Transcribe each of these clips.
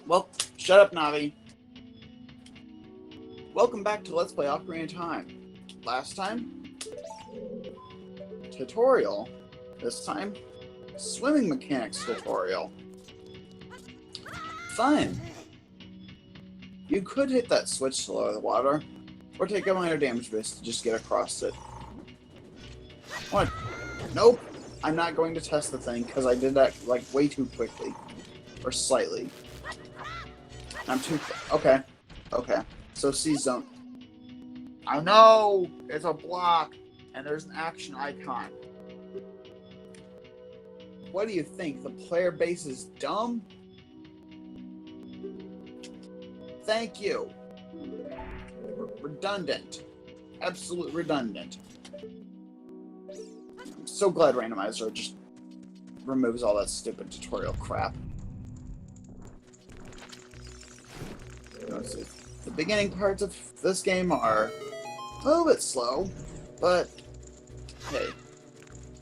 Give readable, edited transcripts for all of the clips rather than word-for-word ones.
Well, shut up, Navi. Welcome back to Let's Play Ocarina of Time. Last time, tutorial. This time, swimming mechanics tutorial. Fun! You could hit that switch to lower the water, or take a minor damage boost to just get across it. What? Nope! I'm not going to test the thing, because I did that, like, way too quickly. Or slightly. I'm too... Okay. Okay. So C-Zone. I know! It's a block, and there's an action icon. What do you think? The player base is dumb? Thank you. Redundant. Absolute redundant. I'm so glad Randomizer just removes all that stupid tutorial crap. Let's see. The beginning parts of this game are a little bit slow, but hey,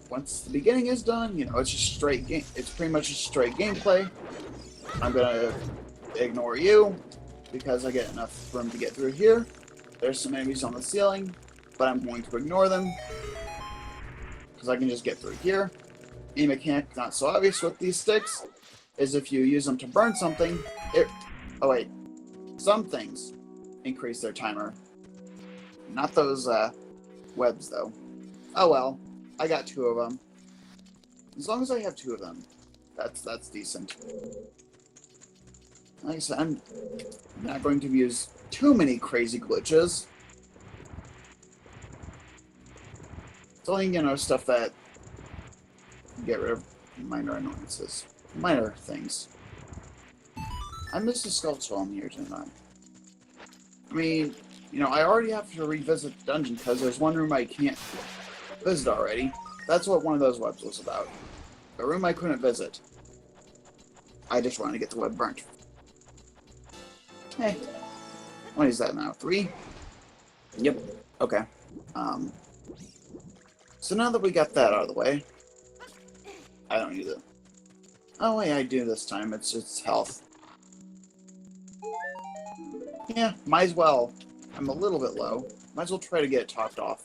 once the beginning is done, you know, it's just straight game. It's pretty much just straight gameplay. I'm gonna ignore you because I get enough room to get through here. There's some enemies on the ceiling, but I'm going to ignore them because I can just get through here. A mechanic not so obvious with these sticks is if you use them to burn something, oh wait, some things increase their timer. Not those webs though. Oh well, I got 2 of them. As long as I have 2 of them, that's decent. Like I said, I'm not going to use too many crazy glitches. It's only, you know, stuff that get rid of minor annoyances. Minor things. I missed a skull in here tonight. I mean, you know, I already have to revisit the dungeon because there's one room I can't visit already. That's what one of those webs was about. A room I couldn't visit. I just wanted to get the web burnt. Hey. What is that now? 3? Yep. Okay. So now that we got that out of the way, I don't need it. Oh wait, I do this time. It's health. Yeah, might as well. I'm a little bit low. Might as well try to get it topped off.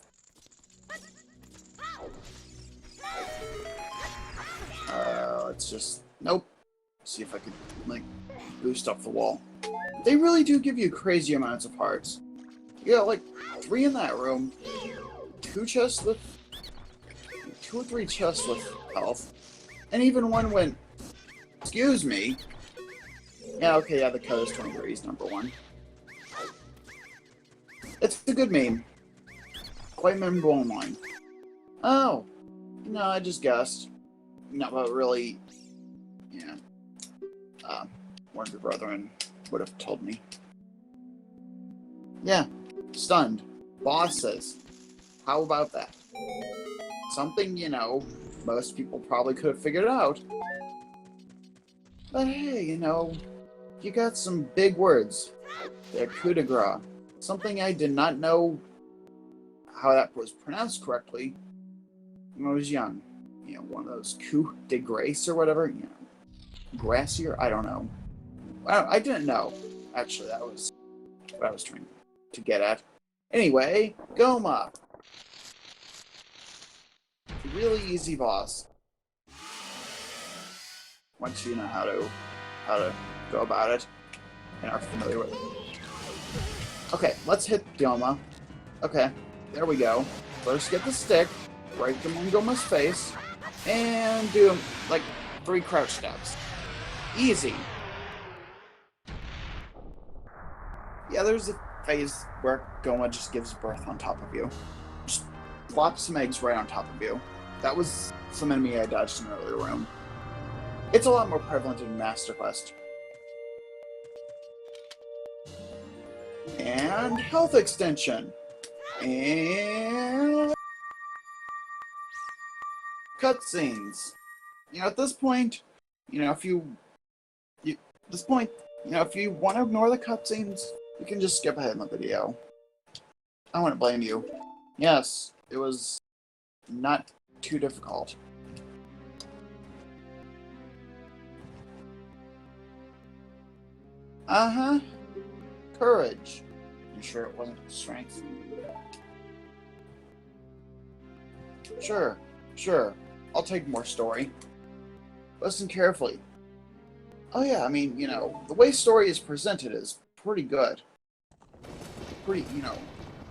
Let's just... Nope. See if I can, like, boost up the wall. They really do give you crazy amounts of hearts. You got, like, 3 in that room. 2 chests with... 2 or 3 chests with health. And even one went... Excuse me. Yeah, okay, yeah, the cut is 23 is number 1. It's a good meme. Quite memorable online. Oh. No, I just guessed. No, but really... Yeah. One of your brethren would have told me. Yeah. Stunned. Bosses. How about that? Something, you know, most people probably could have figured out. But hey, you know, you got some big words. They're coup de grace. Something I did not know how that was pronounced correctly when I was young. You know, one of those coup de grace or whatever. You know, gracier? I don't know. I didn't know. Actually, that was what I was trying to get at. Anyway, Goma. Really easy boss. Once you know how to go about it and are familiar with it. Okay, let's hit Goma. Okay, there we go. First get the stick, right in Goma's face, and do like 3 crouch steps. Easy. Yeah, there's a phase where Goma just gives birth on top of you. Just plops some eggs right on top of you. That was some enemy I dodged in an earlier room. It's a lot more prevalent in Master Quest. And health extension. And cutscenes. You know, at this point, you know, if you want to ignore the cutscenes, you can just skip ahead in the video. I wouldn't blame you. Yes, it was not too difficult. Uh-huh. Courage. You sure it wasn't strength? Sure. Sure. I'll take more story. Listen carefully. Oh yeah, I mean, you know, the way story is presented is pretty good. Pretty, you know,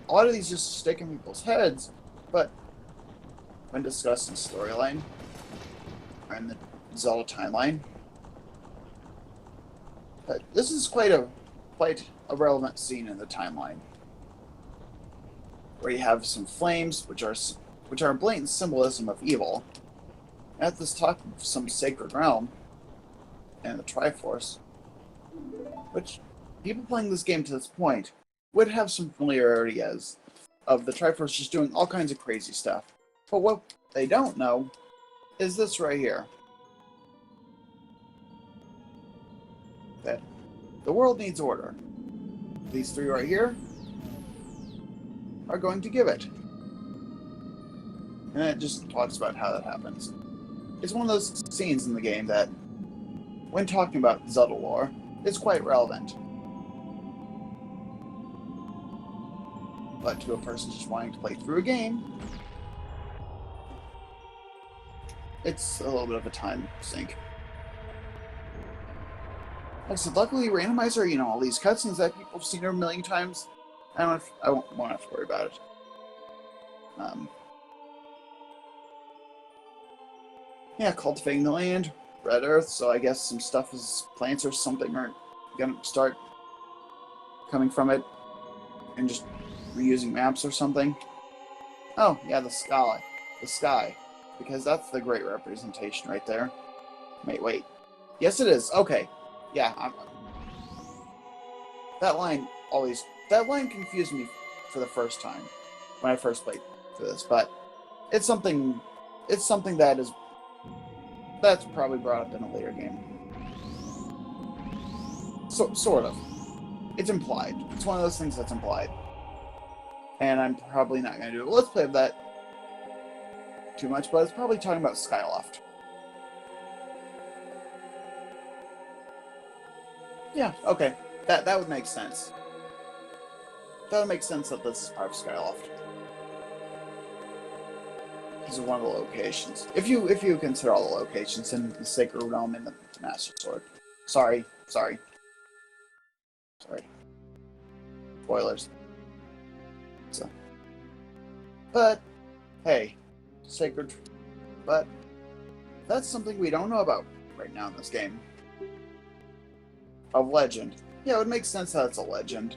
a lot of these just stick in people's heads, but when discussed in storyline, or in the Zelda timeline, but this is quite a relevant scene in the timeline, where you have some flames, which are a blatant symbolism of evil. At this talk of some sacred realm and the Triforce, which people playing this game to this point would have some familiarity as of the Triforce just doing all kinds of crazy stuff. But what they don't know is this right here. That the world needs order. These three right here are going to give it. And it just talks about how that happens. It's one of those scenes in the game that, when talking about Zelda lore, is quite relevant. But to a person just wanting to play through a game, it's a little bit of a time sink. Like I said, luckily randomizer, you know, all these cutscenes that people have seen a million times, I won't have to worry about it. Yeah, cultivating the land, red earth, so I guess some stuff is plants or something are gonna start coming from it, and just reusing maps or something. Oh, yeah, the sky, because that's the great representation right there. Wait. Yes, it is. Okay. Yeah, that line confused me for the first time when I first played for this, but it's something that's probably brought up in a later game. So, sort of. It's implied. It's one of those things that's implied. And I'm probably not going to do a let's play of that too much, but it's probably talking about Skyloft. Yeah, okay. That would make sense. That would make sense that this is part of Skyloft. This is one of the locations. If you consider all the locations in the Sacred Realm and the Master Sword. Sorry. Spoilers. So, but hey, Sacred. But that's something we don't know about right now in this game. Of legend. Yeah, it would make sense that it's a legend.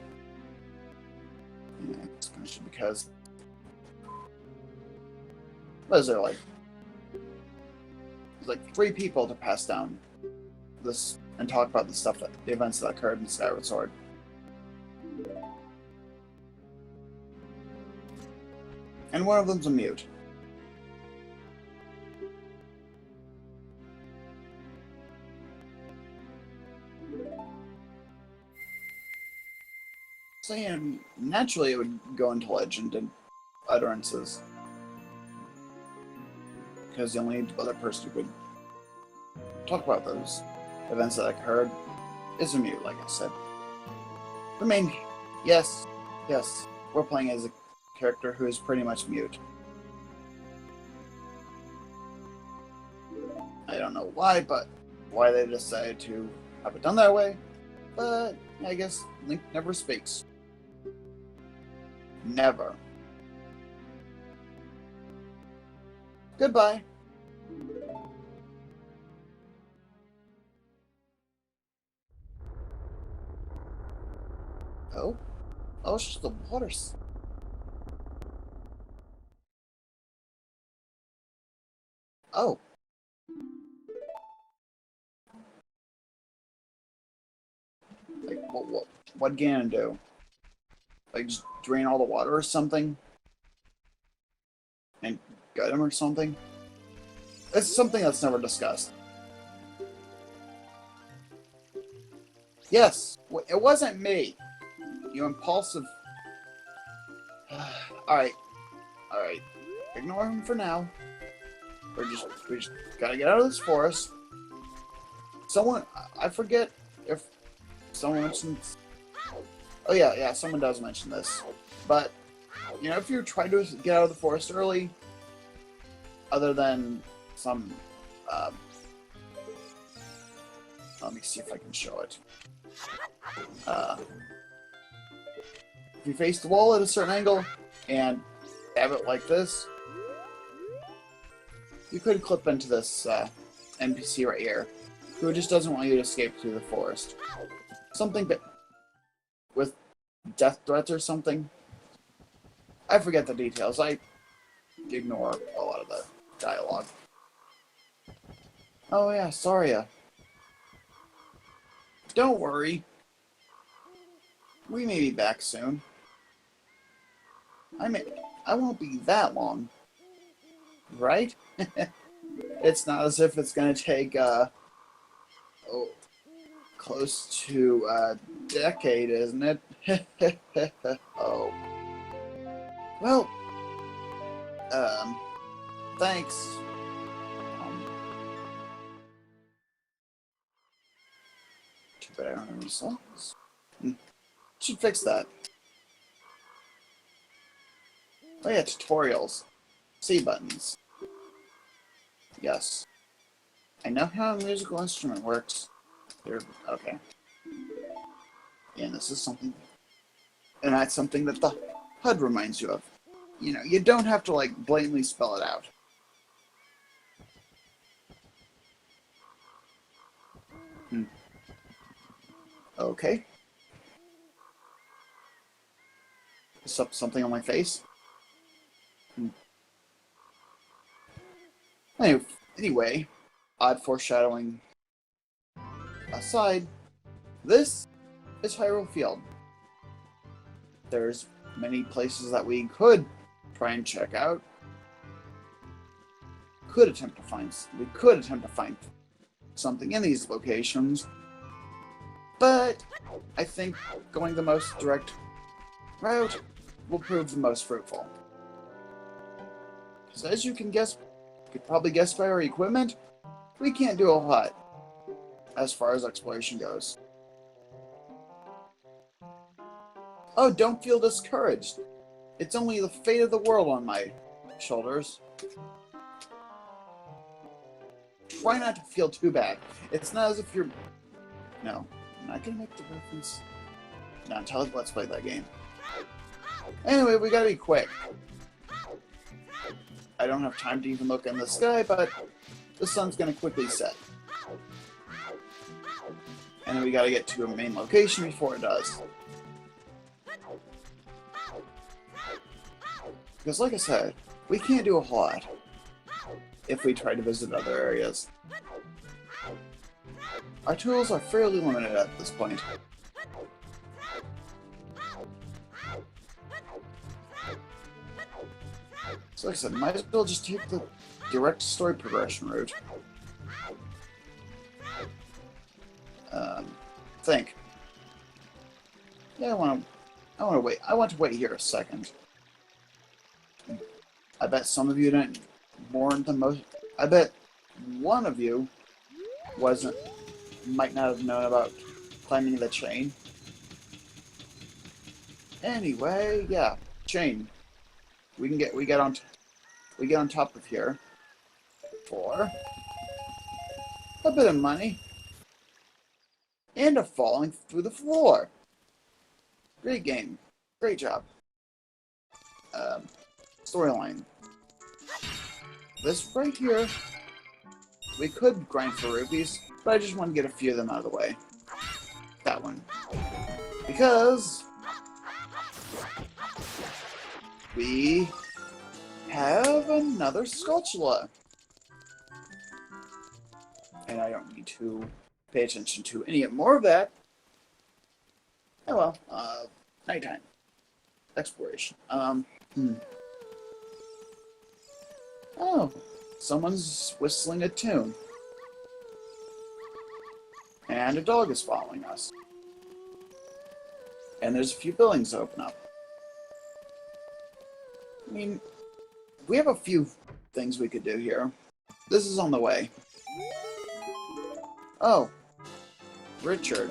Yeah, especially because what is there like? There's like 3 people to pass down this and talk about the stuff the events that occurred in Skyward Sword. And one of them's a mute. So yeah, naturally it would go into legend and utterances. Because the only other person who would talk about those events that occurred is a mute, like I said. The main... Yes, we're playing as a character who is pretty much mute. I don't know why, but why they decided to have it done that way, but I guess Link never speaks. Never. Goodbye. Oh? Oh, it's just the waters. Oh. Like, what Ganon do? Like, just drain all the water or something? And gut him or something? It's something that's never discussed. Yes, it wasn't me. You impulsive... Alright. Ignore him for now. We just gotta get out of this forest. Someone... I forget if someone mentioned... Oh yeah, someone does mention this. But, you know, if you're trying to get out of the forest early, other than some... let me see if I can show it. If you face the wall at a certain angle and have it like this, you could clip into this NPC right here, who just doesn't want you to escape through the forest. Something that with death threats or something. I forget the details. I ignore a lot of the dialogue. Oh yeah, sorry. Don't worry. We may be back soon. I won't be that long. Right? It's not as if it's gonna take, close to a decade, isn't it? Oh. Well, thanks. Too bad I don't have any songs. Should fix that. Oh yeah, tutorials. C buttons. Yes. I know how a musical instrument works. Here, okay. And this is something... And that's something that the HUD reminds you of. You know, you don't have to, like, blatantly spell it out. Okay. Something on my face? Anyway, odd foreshadowing aside, this is Hyrule Field. There's many places that we could try and check out. We could attempt to find something in these locations, but I think going the most direct route will prove the most fruitful. Because as you can probably guess by our equipment, we can't do a lot as far as exploration goes. Oh, don't feel discouraged. It's only the fate of the world on my shoulders. Try not to feel too bad. It's not as if you're... No, I'm not gonna make the reference. No, tell us let's play that game. Anyway, we gotta be quick. I don't have time to even look in the sky, but the sun's gonna quickly set. And then we gotta get to a main location before it does. Because like I said, we can't do a whole lot if we try to visit other areas. Our tools are fairly limited at this point. So like I said, might as well just take the direct story progression route. Think. Yeah, I want to wait here a second. I bet some of you didn't warn the most. I bet one of you might not have known about climbing the chain. Anyway, yeah, chain. We get on top of here for a bit of money and a falling through the floor. Great game, great job. Storyline. This right here, we could grind for rupees, but I just want to get a few of them out of the way. That one, because we have another Skulltula. And I don't need to pay attention to any more of that. Oh well, nighttime. Exploration. Oh, someone's whistling a tune. And a dog is following us. And there's a few buildings to open up. I mean, we have a few things we could do here. This is on the way. Oh, Richard.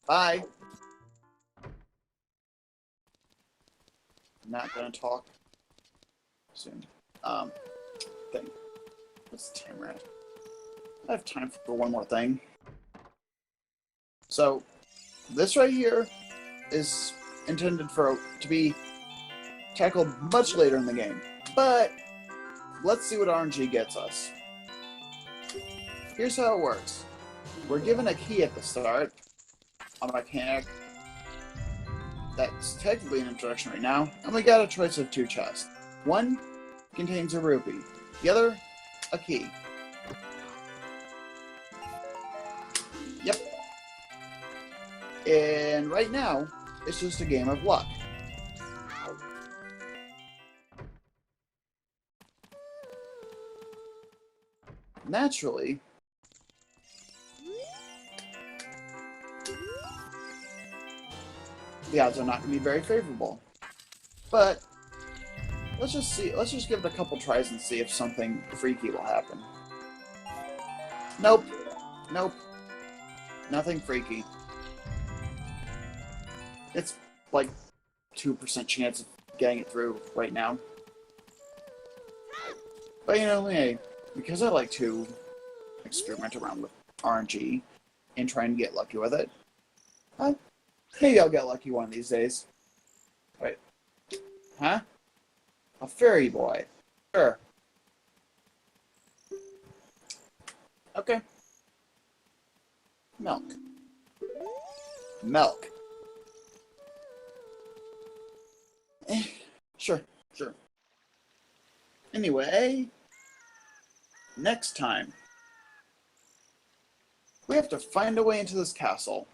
Bye. Not gonna talk soon. Thing. What's the timer at? I have time for one more thing. So, this right here is intended to be tackled much later in the game. But, let's see what RNG gets us. Here's how it works. We're given a key at the start, a mechanic that's technically an introduction right now, and we got a choice of 2 chests. One contains a rupee, the other, a key. Yep. And right now, it's just a game of luck. Naturally, the odds are not going to be very favorable. But let's just give it a couple tries and see if something freaky will happen. Nope. Nope. Nothing freaky. It's like 2% chance of getting it through right now. But you know, hey, because I like to experiment around with RNG and try and get lucky with it, maybe I'll get lucky one of these days. Wait. Huh? A fairy boy. Sure. Okay. Milk. Milk. Sure. Anyway, next time, we have to find a way into this castle.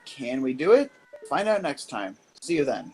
Can we do it? Find out next time. See you then.